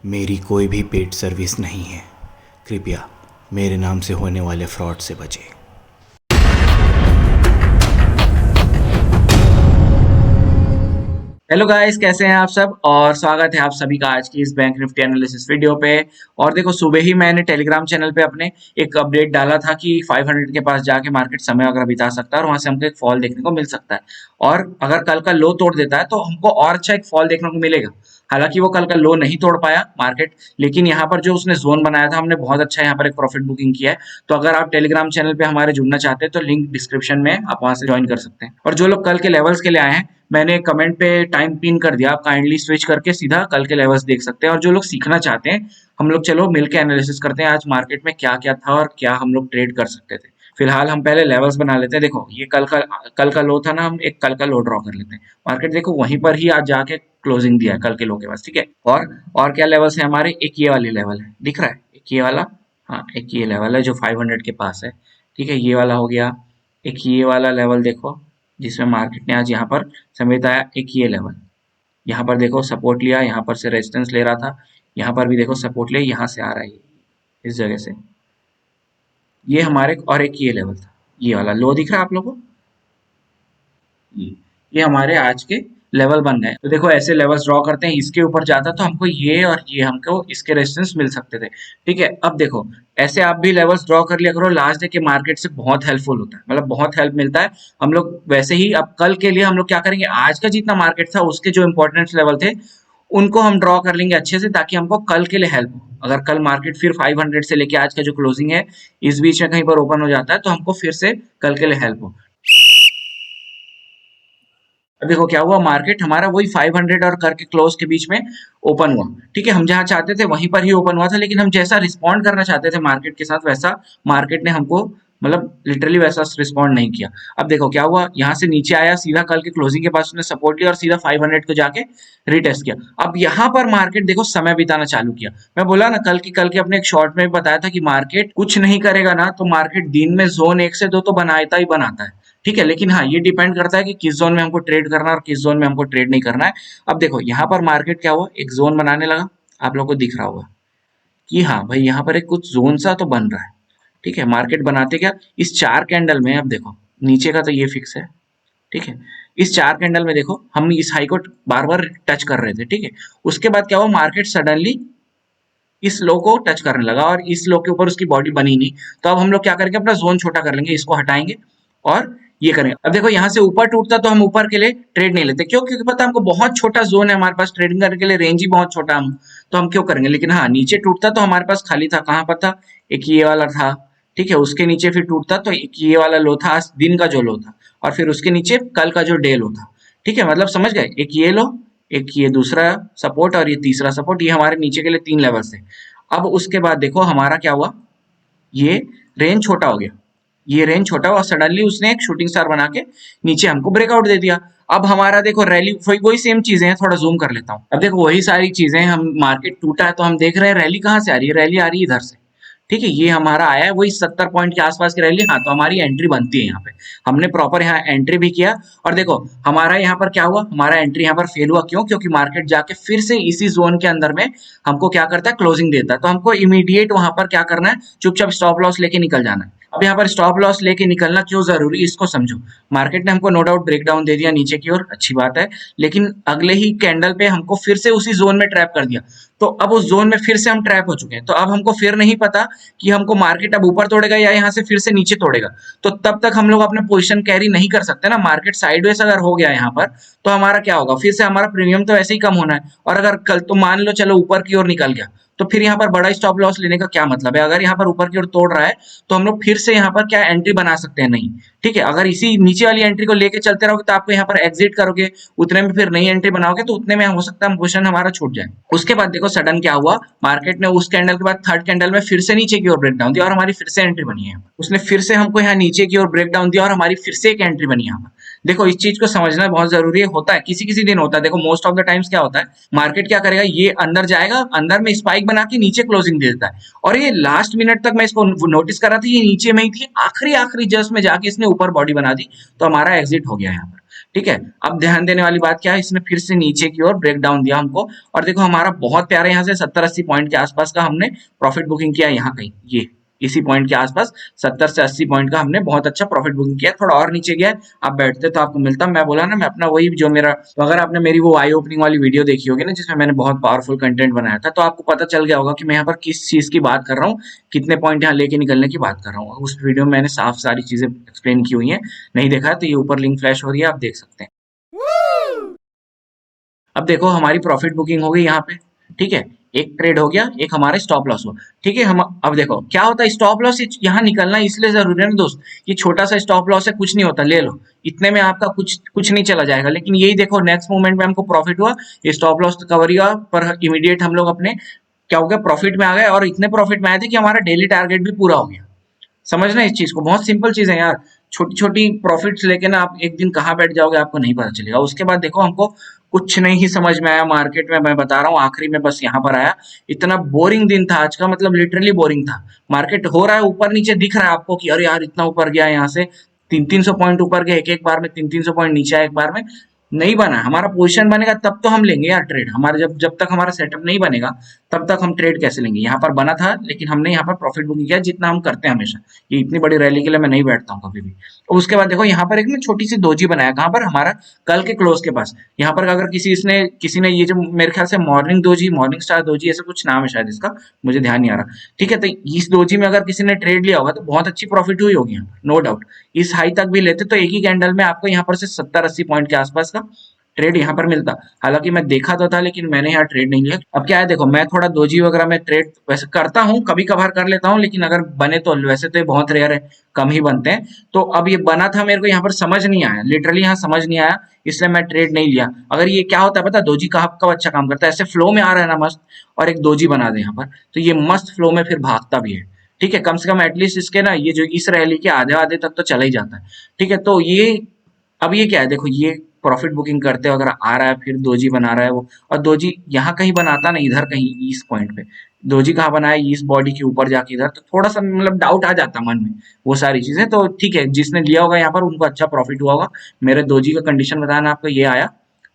मेरी कोई भी पेड सर्विस नहीं है। कृपया मेरे नाम से होने वाले फ्रॉड से बचें। हेलो गाइस, कैसे हैं आप सब। और स्वागत है आप सभी का आज की इस बैंक निफ्टी एनालिसिस वीडियो पे। और देखो, सुबह ही मैंने टेलीग्राम चैनल पे अपने एक अपडेट डाला था कि 500 के पास जाके मार्केट समय वगैरह बिता सकता है और वहां से हमको एक फॉल देखने को मिल सकता है। और अगर कल का लो तोड़ देता है तो हमको और अच्छा एक फॉल देखने को मिलेगा। हालांकि वो कल का लो नहीं तोड़ पाया मार्केट, लेकिन यहाँ पर जो उसने जोन बनाया था, हमने बहुत अच्छा यहाँ पर एक प्रॉफिट बुकिंग किया है। तो अगर आप टेलीग्राम चैनल पे हमारे जुड़ना चाहते हैं तो लिंक डिस्क्रिप्शन में, आप वहां से ज्वाइन कर सकते हैं। और जो लोग कल के लेवल्स के लिए आए हैं, मैंने कमेंट पे टाइम पिन कर दिया, आप काइंडली स्विच करके सीधा कल के लेवल्स देख सकते हैं। और जो लोग सीखना चाहते हैं, हम लोग चलो मिलके एनालिसिस करते हैं आज मार्केट में क्या क्या था और क्या हम लोग ट्रेड कर सकते थे। फिलहाल हम पहले लेवल्स बना लेते हैं। देखो, ये कल का लो था ना, हम एक कल का लो ड्रॉ कर लेते हैं। मार्केट देखो वहीं पर ही आज जाके क्लोजिंग दिया है कल के लो के पास, ठीक है। और क्या लेवल्स है हमारे, एक ये वाली लेवल है, दिख रहा है, एक ये वाला। हाँ, एक ये लेवल है जो 500 के पास है, ठीक है, ये वाला हो गया। एक ये वाला लेवल देखो, जिसमें मार्केट ने आज यहाँ पर समेट आया। एक ये लेवल, यहाँ पर देखो सपोर्ट लिया, यहाँ पर से रेजिस्टेंस ले रहा था, यहाँ पर भी देखो सपोर्ट लिया, यहाँ से आ रहा है इस जगह से। ये हमारे, और एक ये लेवल था, ये वाला लो दिख रहा है आप लोगों को। ये हमारे आज के लेवल बन गए। तो देखो, ऐसे लेवल्स ड्रॉ करते हैं, इसके ऊपर जाता तो हमको ये और ये, हमको इसके रेजिस्टेंस मिल सकते थे, ठीक है। अब देखो, ऐसे आप भी लेवल्स ड्रॉ कर लिया करो, लास्ट डे के मार्केट से बहुत हेल्पफुल होता है, मतलब बहुत हेल्प मिलता है। हम लोग वैसे ही अब कल के लिए हम लोग क्या करेंगे, आज का जितना मार्केट था उसके जो इंपॉर्टेंट लेवल थे उनको हम ड्रॉ कर लेंगे अच्छे से, ताकि हमको कल के लिए हेल्प हो। अगर कल मार्केट फिर 500 से लेके आज का जो क्लोजिंग है इस बीच में कहीं पर ओपन हो जाता है तो हमको फिर से कल के लिए हेल्प हो। अब देखो क्या हुआ, मार्केट हमारा वही 500 और करके क्लोज के बीच में ओपन हुआ, ठीक है। हम जहां चाहते थे वहीं पर ही ओपन हुआ था, लेकिन हम जैसा रिस्पॉन्ड करना चाहते थे मार्केट के साथ, वैसा मार्केट ने हमको, मतलब लिटरली वैसा रिस्पॉन्ड नहीं किया। अब देखो क्या हुआ, यहाँ से नीचे आया, सीधा कल के क्लोजिंग के पास उसने सपोर्ट लिया और सीधा 500 को जाके रिटेस्ट किया। अब यहाँ पर मार्केट देखो समय बिताना चालू किया। मैं बोला ना, कल के अपने एक शॉर्ट में बताया था कि मार्केट कुछ नहीं करेगा ना तो मार्केट दिन में जोन 1 से 2 तो बनाता ही बनाता है, ठीक है। लेकिन हाँ, ये डिपेंड करता है कि किस जोन में हमको ट्रेड करना है और किस जोन में हमको ट्रेड नहीं करना है। अब देखो यहाँ पर मार्केट क्या हुआ, एक जोन बनाने लगा, आप लोगों को दिख रहा होगा कि हाँ भाई, यहाँ पर एक कुछ जोन सा तो बन रहा है, ठीक है। मार्केट बनाते क्या, इस 4 कैंडल में, अब देखो नीचे का तो ये फिक्स है, ठीक है। इस 4 कैंडल में देखो, हम इस हाई को बार बार टच कर रहे थे, ठीक है। उसके बाद क्या हुआ, मार्केट सडनली इस लो को टच करने लगा और इस लो के ऊपर उसकी बॉडी बनी नहीं। तो अब हम लोग क्या करेंगे, अपना जोन छोटा कर लेंगे, इसको हटाएंगे और ये करेंगे। अब देखो, यहाँ से ऊपर टूटता तो हम ऊपर के लिए ट्रेड नहीं लेते, क्यों? क्योंकि पता है हमको बहुत छोटा जोन है हमारे पास, ट्रेडिंग करने के लिए रेंज ही बहुत छोटा, हम तो हम क्यों करेंगे। लेकिन हाँ, नीचे टूटता तो हमारे पास खाली था, कहाँ पर था, एक ये वाला था, ठीक है। उसके नीचे फिर टूटता तो एक ये वाला लो था, आज दिन का जो लो था, और फिर उसके नीचे कल का जो डे लो था, ठीक है। मतलब समझ गए, एक ये लो, एक ये दूसरा सपोर्ट और ये तीसरा सपोर्ट, ये हमारे नीचे के लिए 3 लेवल थे। अब उसके बाद देखो हमारा क्या हुआ, ये रेंज छोटा हो गया, ये रेंज छोटा हुआ, सडनली उसने एक शूटिंग स्टार बना के नीचे हमको ब्रेकआउट दे दिया। अब हमारा देखो रैली, वही सेम चीजें हैं, थोड़ा जूम कर लेता हूँ। अब देखो वही सारी चीजें, हम मार्केट टूटा है तो हम देख रहे हैं रैली कहाँ से आ रही है, रैली आ रही है इधर से, ठीक है। ये हमारा आया है वही 70 पॉइंट के आसपास की रैली। हाँ, तो हमारी एंट्री बनती है यहाँ पे, हमने प्रॉपर यहाँ एंट्री भी किया। और देखो हमारा यहाँ पर क्या हुआ, हमारा एंट्री यहाँ पर फेल हुआ, क्यों? क्योंकि मार्केट जाके फिर से इसी जोन के अंदर में हमको क्या करता है, क्लोजिंग देता है। तो हमको इमीडिएट वहां पर क्या करना है, चुपचाप स्टॉप लॉस लेके निकल जाना है। अब यहाँ पर स्टॉप लॉस लेके निकलना क्यों जरूरी, इसको समझो। मार्केट ने हमको नो डाउट ब्रेकडाउन दे दिया नीचे की ओर, अच्छी बात है, लेकिन अगले ही कैंडल पे हमको फिर से उसी जोन में ट्रैप कर दिया। तो अब उस जोन में फिर से हम ट्रैप हो चुके हैं। तो अब हमको फिर नहीं पता कि हमको मार्केट अब ऊपर तोड़ेगा या यहाँ से फिर से नीचे तोड़ेगा। तो तब तक हम लोग अपने पोजीशन कैरी नहीं कर सकते ना। मार्केट साइडवेज अगर हो गया यहाँ पर, तो हमारा क्या होगा, फिर से हमारा प्रीमियम तो ऐसे ही कम होना है। और अगर कल तो मान लो चलो ऊपर की ओर निकल गया, तो फिर यहाँ पर बड़ा स्टॉप लॉस लेने का क्या मतलब है। अगर यहाँ पर ऊपर की ओर तोड़ रहा है तो हम लोग फिर से यहाँ पर क्या एंट्री बना सकते हैं, नहीं, ठीक है। अगर इसी नीचे वाली एंट्री को लेके चलते रहोगे तो आपको यहाँ पर एग्जिट करोगे, उतने में फिर नई एंट्री बनाओगे तो उतने में हो सकता है पोजीशन हमारा छूट जाए। उसके बाद देखो सडन क्या हुआ, मार्केट ने उस कैंडल के बाद थर्ड कैंडल में फिर से नीचे की ओर ब्रेक डाउन दिया और हमारी फिर से एंट्री बनी है। उसने फिर से हमको यहाँ नीचे की ओर ब्रेक डाउन दिया और हमारी फिर से एक एंट्री बनी है। देखो, इस चीज को समझना बहुत जरूरी है। होता है किसी किसी दिन होता है, देखो मोस्ट ऑफ द टाइम्स क्या होता है, मार्केट क्या करेगा, ये अंदर जाएगा, अंदर में स्पाइक बना के नीचे क्लोजिंग दे देता है। और ये लास्ट मिनट तक मैं इसको नोटिस कर रहा था, ये नीचे में ही थी, आखिरी आखिरी जस्ट में जाके इसने ऊपर बॉडी बना दी, तो हमारा एग्जिट हो गया यहाँ पर। ठीक है। अब ध्यान देने वाली बात क्या है, इसने फिर से नीचे की ओर ब्रेक डाउन दिया हमको, और देखो हमारा बहुत प्यारा यहाँ से 70-80 पॉइंट के आसपास का हमने प्रॉफिट बुकिंग किया, यहाँ कहीं ये इसी पॉइंट के आसपास 70 से 80 पॉइंट का हमने बहुत अच्छा प्रॉफिट बुकिंग किया। थोड़ा और नीचे गया आप बैठते तो आपको मिलता, मैं बोला ना मैं अपना वही जो मेरा, तो अगर आपने मेरी वो आई ओपनिंग वाली वीडियो देखी होगी ना जिसमें मैंने बहुत पावरफुल कंटेंट बनाया था, तो आपको पता चल गया होगा कि मैं यहाँ पर किस चीज की बात कर रहा हूँ, कितने पॉइंट यहाँ लेके निकलने की बात कर रहा हूँ। उस वीडियो में मैंने साफ सारी चीजें एक्सप्लेन की हुई है, नहीं देखा है तो ये ऊपर लिंक फ्लैश हो रही है, आप देख सकते हैं। अब देखो हमारी प्रॉफिट बुकिंग हो गई यहाँ पे, ठीक है, एक ट्रेड हो गया, एक हमारे स्टॉप लॉस हुआ, ठीक है। हम अब देखो क्या होता है, स्टॉप लॉस यहाँ निकलना इसलिए जरूरी है ना दोस्त, ये छोटा सा स्टॉप लॉस है, कुछ नहीं होता, ले लो, इतने में आपका कुछ कुछ नहीं चला जाएगा। लेकिन यही देखो नेक्स्ट मोमेंट में हमको प्रॉफिट हुआ, ये स्टॉप लॉस कवर हुआ, पर इमीडिएट हम लोग अपने क्या हो गया, प्रॉफिट में आ गए, और इतने प्रॉफिट में आए थे कि हमारा डेली टारगेट भी पूरा हो गया। समझना इस चीज को, बहुत सिंपल चीज है यार, छोटी छोटी प्रॉफिट्स लेके ना आप एक दिन कहाँ बैठ जाओगे आपको नहीं पता चलेगा। उसके बाद देखो हमको कुछ नहीं ही समझ में आया मार्केट में, मैं बता रहा हूँ आखिरी में बस यहाँ पर आया, इतना बोरिंग दिन था आज का, मतलब लिटरली बोरिंग था। मार्केट हो रहा है ऊपर नीचे, दिख रहा है आपको कि अरे यार इतना ऊपर गया, यहाँ से 300-300 पॉइंट ऊपर गया एक एक बार में, 300-300 पॉइंट नीचे आया एक बार में, नहीं बना। हमारा पोजीशन बनेगा तब तो हम लेंगे यार ट्रेड, हमारे जब जब तक हमारा सेटअप नहीं बनेगा तब तक हम ट्रेड कैसे लेंगे। यहाँ पर बना था लेकिन हमने यहाँ पर प्रॉफिट बुकिंग किया जितना हम करते हैं हमेशा, ये इतनी बड़ी रैली के लिए मैं नहीं बैठता हूँ कभी भी। और उसके बाद देखो यहाँ पर एक ना छोटी सी दोजी बनाया, कहाँ पर, हमारा कल के क्लोज के पास। यहाँ पर अगर किसी ने ये जो मेरे ख्याल से morning doji, morning star doji, ऐसा कुछ नाम है शायद इसका, मुझे ध्यान नहीं आ रहा, ठीक है। तो इस दोजी में अगर किसी ने ट्रेड लिया होगा तो बहुत अच्छी प्रॉफिट हुई होगी यहाँ पर, नो डाउट। इस हाई तक भी लेते तो एक ही कैंडल में आपको यहाँ पर से 70-80 पॉइंट के आसपास का ट्रेड यहाँ पर मिलता। हालांकि मैं देखा तो था लेकिन मैंने यहाँ ट्रेड नहीं लिया। अब क्या है देखो, मैं थोड़ा दोजी वगैरह में ट्रेड वैसे करता हूँ, कभी कभार कर लेता हूँ, लेकिन अगर बने तो, वैसे तो ये बहुत रेयर है, कम ही बनते हैं। तो अब ये बना था, मेरे को यहाँ पर समझ नहीं आया, लिटरली यहाँ समझ नहीं आया, इसलिए मैं ट्रेड नहीं लिया। अगर ये क्या होता है पता, दोजी का कब अच्छा काम करता है, ऐसे फ्लो में आ रहा है ना मस्त, और एक दोजी बना दे यहाँ पर, तो ये मस्त फ्लो में फिर भागता भी है, ठीक है। कम से कम एटलीस्ट इसके ना ये जो इस रैली के आधे आधे तक तो चला ही जाता है, ठीक है। तो ये अब ये क्या है देखो, ये प्रॉफिट बुकिंग करते हो अगर आ रहा है, फिर दोजी बना रहा है वो, और दोजी यहाँ कहीं बनाता नहीं, इधर कहीं इस पॉइंट पे दोजी कहाँ बनाया, इस बॉडी के ऊपर जाके इधर, तो थोड़ा सा मतलब डाउट आ जाता मन में वो सारी चीजें। तो ठीक है, जिसने लिया होगा यहाँ पर उनको अच्छा प्रॉफिट हुआ होगा। मेरे दोजी का कंडीशन बताना आपको, ये आया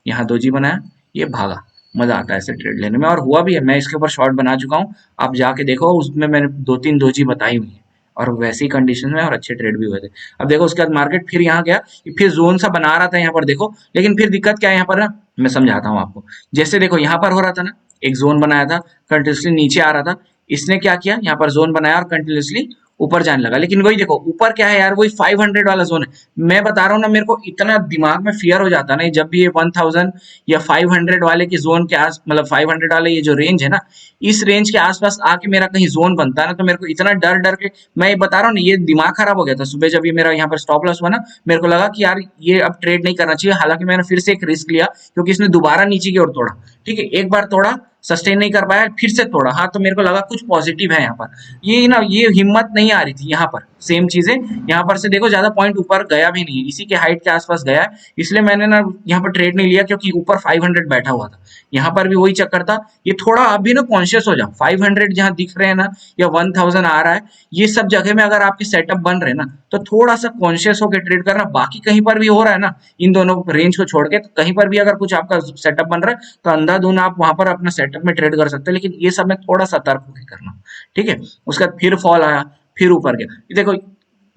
यहाँ दोजी बनाया, ये भागा, मजा आता है ऐसे ट्रेड लेने में, और हुआ भी है, मैं इसके ऊपर शॉर्ट बना चुका हूँ, आप जाके देखो, उसमें मैंने 2-3 दोजी बताई हुई है, और वैसी कंडीशन में और अच्छे ट्रेड भी हुए थे। अब देखो उसके बाद मार्केट फिर यहाँ गया, फिर जोन सा बना रहा था यहाँ पर देखो, लेकिन फिर दिक्कत क्या है यहाँ पर ना, मैं समझाता हूँ आपको। जैसे देखो यहाँ पर हो रहा था ना, एक जोन बनाया था, कंटिन्यूसली नीचे आ रहा था, इसने क्या किया, यहाँ पर जोन बनाया और कंटिन्यूसली ऊपर जाने लगा। लेकिन वही देखो ऊपर क्या है यार, वही 500 वाला जोन है। मैं बता रहा हूँ ना, मेरे को इतना दिमाग में फियर हो जाता है ना जब भी ये 1000 या 500 वाले की जोन के आस, मतलब 500 वाले ये जो रेंज है ना, इस रेंज के आसपास आके मेरा कहीं जोन बनता है ना, तो मेरे को इतना डर डर के, मैं ये बता रहा हूँ ना, ये दिमाग खराब हो गया था सुबह जब ये मेरा यहाँ पर स्टॉप लॉस हुआ ना, मेरे को लगा कि यार ये अब ट्रेड नहीं करना चाहिए। हालांकि मैंने फिर से एक रिस्क लिया क्योंकि इसने दोबारा नीचे की ओर तोड़ा, ठीक है, एक बार तोड़ा, सस्टेन नहीं कर पाया, फिर से तोड़ा, हाँ, तो मेरे को लगा कुछ पॉजिटिव है यहाँ पर। ये ना, ये हिम्मत नहीं आ रही थी यहाँ पर, सेम चीजें यहाँ पर से देखो, ज्यादा पॉइंट ऊपर गया भी नहीं है, इसी के हाइट के आसपास गया है, इसलिए मैंने ना यहाँ पर ट्रेड नहीं लिया, क्योंकि ऊपर 500 बैठा हुआ था। यहाँ पर भी वही चक्कर था। ये थोड़ा आप भी ना कॉन्शियस हो जाओ, 500 जहाँ दिख रहे हैं ना, या 1000 आ रहा है, ये सब जगह में अगर आपके सेटअप बन रहे हैं ना, तो थोड़ा सा कॉन्शियस होकर ट्रेड करना। बाकी कहीं पर भी हो रहा है ना, इन दोनों रेंज को छोड़ के, तो कहीं पर भी अगर कुछ आपका सेटअप बन रहा है तो अंधाधुन आप वहां पर अपना सेटअप में ट्रेड कर सकते हैं, लेकिन ये सब में थोड़ा सतर्क होकर करना, ठीक है। उसके बाद फिर फॉल आया, फिर ऊपर गया, ये देखो,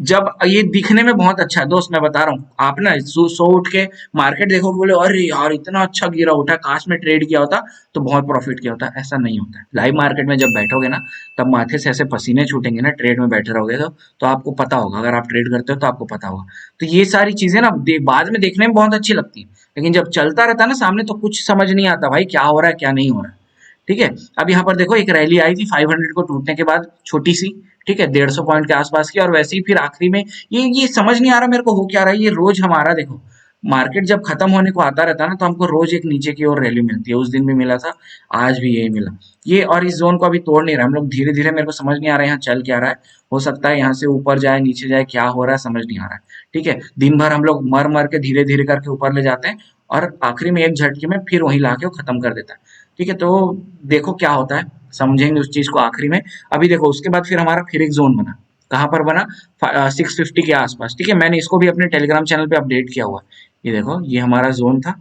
जब ये दिखने में बहुत अच्छा है दोस्त, मैं बता रहा हूँ, आप ना सो उठ के मार्केट देखोगे, बोले अरे यार इतना अच्छा गिरा उठा, काश में ट्रेड किया होता तो बहुत प्रॉफिट किया होता। ऐसा नहीं होता है। लाइव मार्केट में जब बैठोगे ना, तब माथे से ऐसे पसीने छूटेंगे ना, ट्रेड में बैठे रहोगे तो आपको पता होगा, अगर आप ट्रेड करते हो तो आपको पता होगा। तो ये सारी चीजें ना बाद में देखने में बहुत अच्छी लगती है, लेकिन जब चलता रहता है ना सामने, तो कुछ समझ नहीं आता भाई क्या हो रहा है क्या नहीं हो रहा है, ठीक है। अब यहाँ पर देखो एक रैली आई थी 500 को टूटने के बाद, छोटी सी, ठीक है, 150 पॉइंट के आसपास की, और वैसे ही फिर आखिरी में ये समझ नहीं आ रहा मेरे को हो क्या रहा है। ये रोज हमारा देखो, मार्केट जब खत्म होने को आता रहता है ना, तो हमको रोज एक नीचे की ओर रैली मिलती है। उस दिन भी मिला था, आज भी यही मिला ये, और इस जोन को अभी तोड़ नहीं रहा हम लोग, धीरे धीरे, मेरे को समझ नहीं आ रहा है यहाँ चल क्या रहा है। हो सकता है यहाँ से ऊपर जाए नीचे जाए, क्या हो रहा है समझ नहीं आ रहा है, ठीक है। दिन भर हम लोग मर मर के धीरे धीरे करके ऊपर ले जाते हैं, और आखिरी में एक झटके में फिर वहीं लाके वो खत्म कर देता है, ठीक है। तो देखो क्या होता है, समझेंगे उस चीज को आखिरी में। अभी देखो उसके बाद फिर हमारा फिर एक जोन बना, कहाँ पर बना, 650 के आसपास, ठीक है। मैंने इसको भी अपने टेलीग्राम चैनल पे अपडेट किया हुआ है, ये देखो ये हमारा जोन था,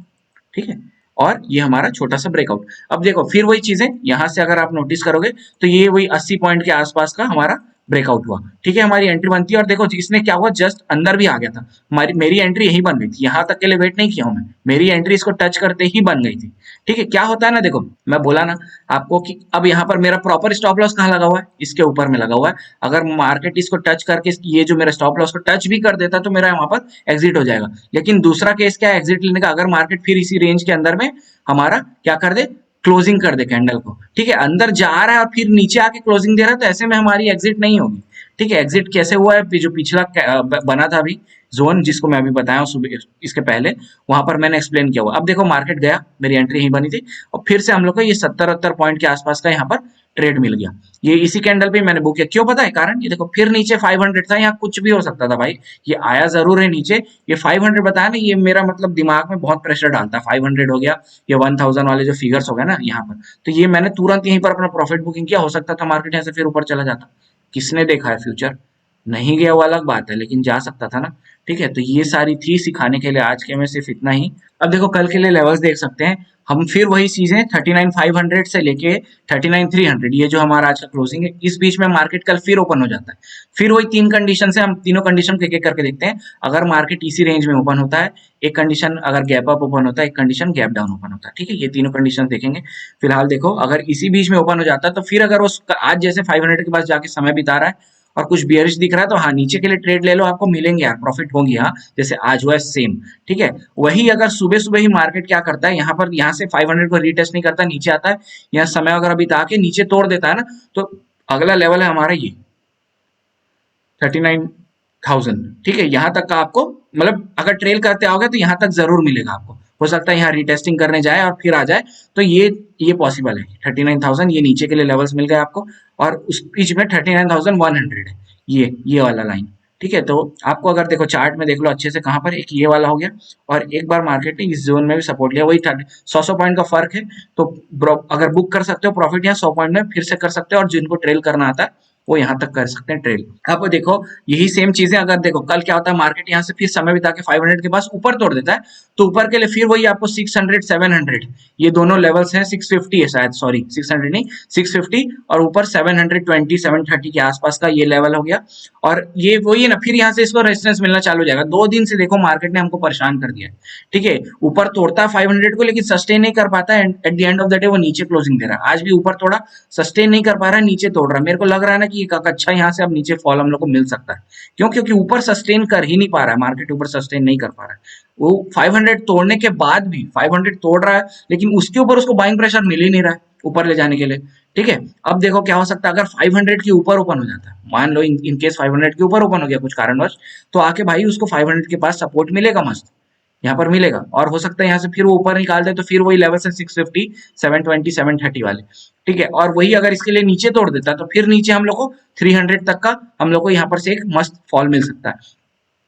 ठीक है, और ये हमारा छोटा सा ब्रेकआउट। अब देखो फिर वही चीजें यहां से अगर आप नोटिस करोगे तो ये वही 80 पॉइंट के आसपास का हमारा ब्रेकआउट हुआ, ठीक है, हमारी एंट्री बनती है। और देखो इसने क्या हुआ, जस्ट अंदर भी आ गया था, हमारी मेरी एंट्री यही बन गई थी, यहां तक के लिए वेट नहीं किया हूं मैं, मेरी एंट्री इसको टच करते ही बन गई थी, ठीक है। क्या होता है ना, देखो मैं बोला ना आपको कि अब यहाँ पर मेरा प्रॉपर स्टॉप लॉस कहाँ लगा हुआ है, इसके ऊपर में लगा हुआ है। अगर मार्केट इसको टच करके ये जो मेरा स्टॉप लॉस को टच भी कर देता तो मेरा वहां पर एग्जिट हो जाएगा। लेकिन दूसरा केस क्या है एग्जिट लेने का, अगर मार्केट फिर इसी रेंज के अंदर में हमारा क्या कर दे, क्लोजिंग कर दे कैंडल को, ठीक है, अंदर जा रहा है और फिर नीचे आके क्लोजिंग दे रहा है, तो ऐसे में हमारी एग्जिट नहीं होगी, ठीक है। एग्जिट कैसे हुआ है, जो पिछला बना था अभी जोन, जिसको मैं अभी बताया हूँ सुबह इसके पहले, वहां पर मैंने एक्सप्लेन किया हुआ। अब देखो मार्केट गया, मेरी एंट्री यही बनी थी, और फिर से हम लोग को ये 70-80 पॉइंट के आसपास का यहाँ पर ट्रेड मिल गया। ये इसी कैंडल पे मैंने बुक किया, क्यों पता है कारण, ये देखो फिर नीचे 500 था, यहाँ कुछ भी हो सकता था भाई, ये आया जरूर है नीचे, ये 500 बताया ना, ये मेरा मतलब दिमाग में बहुत प्रेशर डालता है, 500 हो गया, ये 1000 वाले जो फिगर्स हो गए ना यहाँ पर, तो ये मैंने तुरंत यहीं पर अपना प्रॉफिट बुकिंग किया। हो सकता था मार्केट यहाँ से फिर ऊपर चला जाता, किसने देखा है फ्यूचर, नहीं गया वो अलग बात है, लेकिन जा सकता था ना, ठीक है। तो ये सारी थी सिखाने के लिए, आज के में सिर्फ इतना ही। अब देखो कल के लिए लेवल्स देख सकते हैं हम, फिर वही चीजें 39,500 से लेके 39,300, ये जो हमारा आज का क्लोजिंग है, इस बीच में मार्केट कल फिर ओपन हो जाता है। फिर वही तीन कंडीशन से हम तीनों कंडीशन एक एक करके देखते हैं। अगर मार्केट इसी रेंज में ओपन होता है, एक कंडीशन अगर गैप अप ओपन होता है, एक कंडीशन गैप डाउन ओपन होता है, ठीक है, ये तीनों कंडीशन देखेंगे। फिलहाल देखो अगर इसी बीच में ओपन हो जाता है तो फिर अगर उस आज जैसे 500 के पास जाके समय बिता रहा है और कुछ बियरिश दिख रहा है, तो हाँ नीचे के लिए ट्रेड ले लो, आपको मिलेंगे यार, प्रॉफिट होंगी, हाँ जैसे आज हुआ है सेम, ठीक है। वही अगर सुबह सुबह ही मार्केट क्या करता है, यहाँ पर यहाँ से 500 को रीटेस्ट नहीं करता, नीचे आता है, यहाँ समय अगर अभी ताकि नीचे तोड़ देता है ना, तो अगला लेवल है हमारा ये 39,000, ठीक है, यहाँ तक का आपको मतलब अगर ट्रेल करते आओगे तो यहाँ तक जरूर मिलेगा आपको। हो सकता है यहाँ रिटेस्टिंग करने जाए और फिर आ जाए, तो ये पॉसिबल है। 39,000 ये नीचे के लिए लेवल्स मिल गए आपको, और उस बीच में 39,100 है ये वाला लाइन, ठीक है। तो आपको अगर देखो चार्ट में देख लो अच्छे से, कहाँ पर एक ये वाला हो गया, और एक बार मार्केट ने इस जोन में भी सपोर्ट लिया, वही 100 पॉइंट का फर्क है। तो अगर बुक कर सकते हो प्रॉफिट यहाँ 100 पॉइंट में, फिर से कर सकते हो, और जिनको ट्रेल करना आता है वो यहाँ तक कर सकते हैं ट्रेल। अब देखो यही सेम चीजें अगर देखो कल क्या होता है, मार्केट यहाँ से फिर समय बिता के 500 के पास ऊपर तोड़ देता है, तो ऊपर के लिए फिर वही आपको 600 700 ये दोनों लेवल्स हैं, 650 है शायद, सॉरी 600 नहीं 650, और ऊपर 720 730 के आसपास का ये लेवल हो गया। और ये वही है ना, फिर यहाँ से इसको रेजिस्टेंस मिलना चालू हो जाएगा। 2 दिन से देखो मार्केट ने हमको परेशान कर दिया है, ठीक है, ऊपर तोड़ता है 500 को लेकिन सस्टेन नहीं कर पाता है, at the end of the day वो नीचे क्लोजिंग दे रहा है। आज भी ऊपर तोड़ा, सस्टेन नहीं कर पा रहा है, नीचे तोड़ रहा है। मेरे को लग रहा है ना कि एक अच्छा यहाँ से अब नीचे फॉल हम लोग को मिल सकता है, क्यों, क्योंकि ऊपर सस्टेन कर ही नहीं पा रहा है, मार्केट ऊपर सस्टेन नहीं कर पा रहा है। वो 500 तोड़ने के बाद भी 500 तोड़ रहा है, लेकिन उसके ऊपर उसको बाइंग प्रेशर मिल ही नहीं रहा है ऊपर ले जाने के लिए, ठीक है। अब देखो क्या हो सकता है, अगर 500 के ऊपर ओपन हो जाता है, मान लो इन केस 500 के ऊपर ओपन हो गया कुछ कारणवश, तो आके भाई उसको 500 के पास सपोर्ट मिलेगा, मस्त यहाँ पर मिलेगा, और हो सकता है यहाँ से फिर वो ऊपर निकाल दे, तो फिर वही लेवल से 650 720 730 वाले, ठीक है। और वही अगर इसके लिए नीचे तोड़ देता है, तो फिर नीचे हम लोग को 300 तक का हम लोग को यहाँ पर से एक मस्त फॉल मिल सकता है।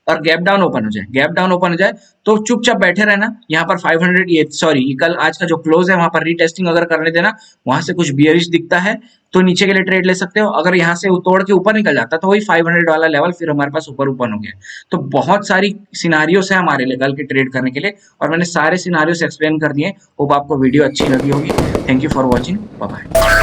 और गैप डाउन ओपन हो जाए, गैप डाउन ओपन हो जाए तो चुपचाप बैठे रहना यहाँ पर 500, ये सॉरी कल आज का जो क्लोज है वहां पर रीटेस्टिंग अगर करने देना, वहां से कुछ बियरिश दिखता है तो नीचे के लिए ट्रेड ले सकते हो। अगर यहाँ से तोड़ के ऊपर निकल जाता तो वही 500 वाला लेवल फिर हमारे पास ऊपर ओपन हो गया। तो बहुत सारी सिनारियोस है हमारे लिए कल के ट्रेड करने के लिए, और मैंने सारे सिनारियोस एक्सप्लेन कर दिए। होप आपको वीडियो अच्छी लगी होगी। Thank you for watching, bye bye.